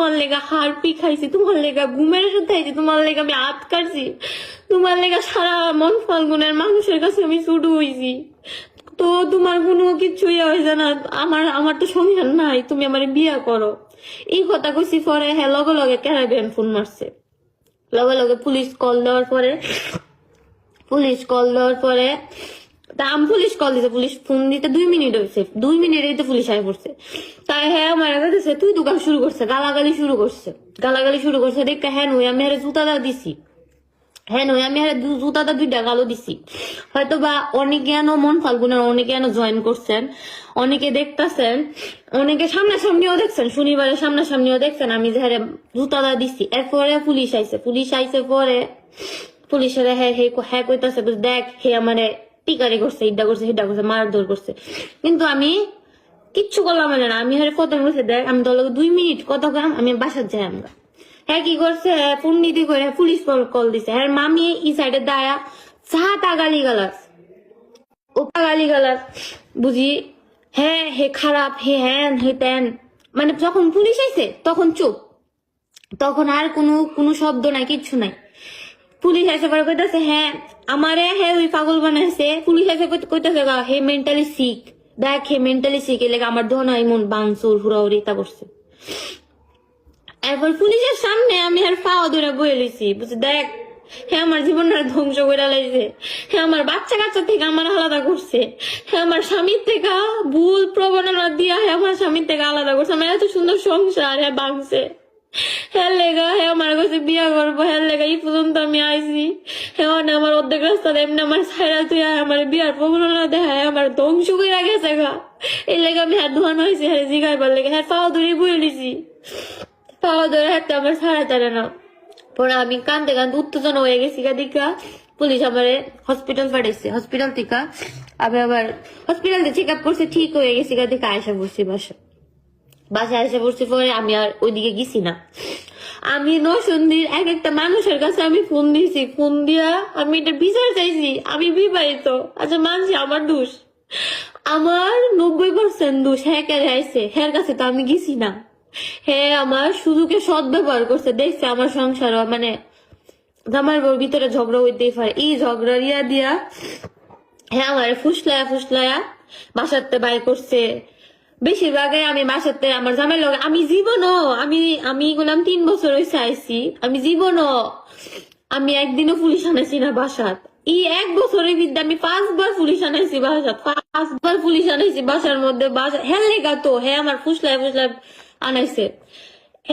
তোমার লেগা হারপি খাইছি, তোমার লেগা ঘুমের ওষুধ খাইছি, তোমার লেগা আমি হাত কাটছি, তোমার লেগা সারা মন ফাল্গুনের মানুষের কাছে আমি ছুটু হইছি, তো তোমার কোনো কিছুই হয়েছে না। আমার তো সংসার নাই, তুমি আমার বিয়া করো। এই কথা কইছি পরে হ্যাঁ লগে লগে ক্যারাবিয়ান ফোন মারছে, লগে লগে পুলিশ কল দেওয়ার পরে তা আমি পুলিশ কল দিতে, পুলিশ ফোন দিতে 2 মিনিট হয়েছে, 2 মিনিটেই তো পুলিশ আয় পড়ছে। তাই হ্যাঁ আমার কাছে তুই দোকান শুরু করছে, গালাগালি শুরু করছে দেখে হ্যাঁ নই আমি হারে জুতাটা দিছি, জুতাটা 2টা গালও দিছি। হয়তো বা অনেকে মন ফাল্গুনের অনেকে জয়েন করছেন, অনেকে দেখতেছেন, অনেকে সামনাসামনিও দেখছেন, শনিবারের সামনাসামনিও দেখছেন আমি যে হারে জুতাটা দিছি। এরপরে পুলিশ আইছে পরে পুলিশের হ্যাঁ কইতাছে দেখ হে আমারে টিকারি করছে, ইডা করছে, হিডা করছে, মারধর করছে, কিন্তু আমি কিচ্ছু করলাম না। আমি হারে কত বলছে দেখ আমি তোর 2 মিনিট কত করাম, আমি বাসার যাই আমরা। হ্যাঁ কি করছে পুণ্ডিতি করে পুলিশ কল দিছে, হ্যাঁ মামি ই সাইডে দাঁড়া চাহাটা গালি গালাস বুঝি, হ্যাঁ হে খারাপ, হে হ্যান হে তেন, মানে যখন পুলিশ আইছে তখন চুপ, তখন আর কোনো শব্দ নাই, কিচ্ছু নাই। পুলিশ এসে পরে কইতাছে হ্যাঁ আমারে হ্যাঁ ওই পাগল বানাইছে, পুলিশ এসে কইতাছে হে মেন্টালি সিক, দেখ হে মেন্টালি সিক, এলে আমার ধন এমন বাংসুর হুড়াহুড়ি তা করছে। এরপর পুলিশের সামনে আমি আর পাওয়া ধরে বয়ে লইছি, বুঝছি দেখ হ্যাঁ আমার জীবনটা ধ্বংস করে লাইছে, হ্যাঁ আমার বাচ্চা কাচ্চা থেকে আমার আলাদা করছে, হ্যাঁ আমার স্বামীর থেকে ভুল প্রবণতা দিয়া হ্যাঁ আমার স্বামীর থেকে আলাদা করছে, আমার এত সুন্দর সংসার হ্যাঁ ভাঙছে, হ্যাঁ লেগা হ্যাঁ আমার কাছে বিয়া করবো, হ্যাঁ লেগা এই পর্যন্ত আমি আইছি, হ্যাঁ আমার অর্ধেক রাস্তা এমনি আমার ছাইরা তুই আমার বিয়ার প্রবণতা দেখায় আমার ধ্বংস করে গেছে গা, এই লেগে আমি হাত ধোয়ানো হয়েছি, হ্যাঁ জিগাইবার লেগে হ্যাঁ পাওয়া ধরে বয়ে লিছি, পাওয়া ধরে হাতে আমার ছাড়া তারে না। পরে আমি কান্দতে উত্তেজনা হয়ে গেছি দেখা পুলিশ আমার হসপিটাল পাঠাইছে, হসপিটাল থেকে আমি আবার হসপিটাল চেক আপ করছে, ঠিক হয়ে গেছি দেখে আয়সা পড়ছি বাসায় আয়সা পড়ছি। পরে আমি আর ওইদিকে গেছি না, আমি নরসিংদীর এক একটা মানুষের কাছে আমি ফোন দিয়েছি, ফোন দিয়া আমি এটা বিচার চাইছি, আমি বিবাহিত, আচ্ছা মানছি আমার দোষ, আমার 90% দোষ, হ্যাঁ কে আইছে হ্যার কাছে তো আমি গেছি না, হ্যাঁ আমার সুযোগে সৎ ব্যবহার করছে, দেখছে আমার সংসার মানে আমার ভিতরে ঝগড়া হইতেই পারে, এই ঝগড়া দিয়া হ্যাঁ আমার ফুসলায়া বাসাতে বাই করছে। বেশিরভাগে আমি বাসাতে আমার জামাই লগে আমি জীবনও আমি গুলাম 3 বছর হয়েছে আইছি, আমি জীবনও আমি একদিনও পুলিশ আনাইছি না বাসাত, এই 1 বছরের বিদ্যা আমি 5 বার পুলিশ আনাইছি বাসাত, 5 বার পুলিশ আনাইছি বাসার মধ্যে, বাসা হ্যাঁ লেগা তো হ্যাঁ আমার ফুসলায় আনাইছে।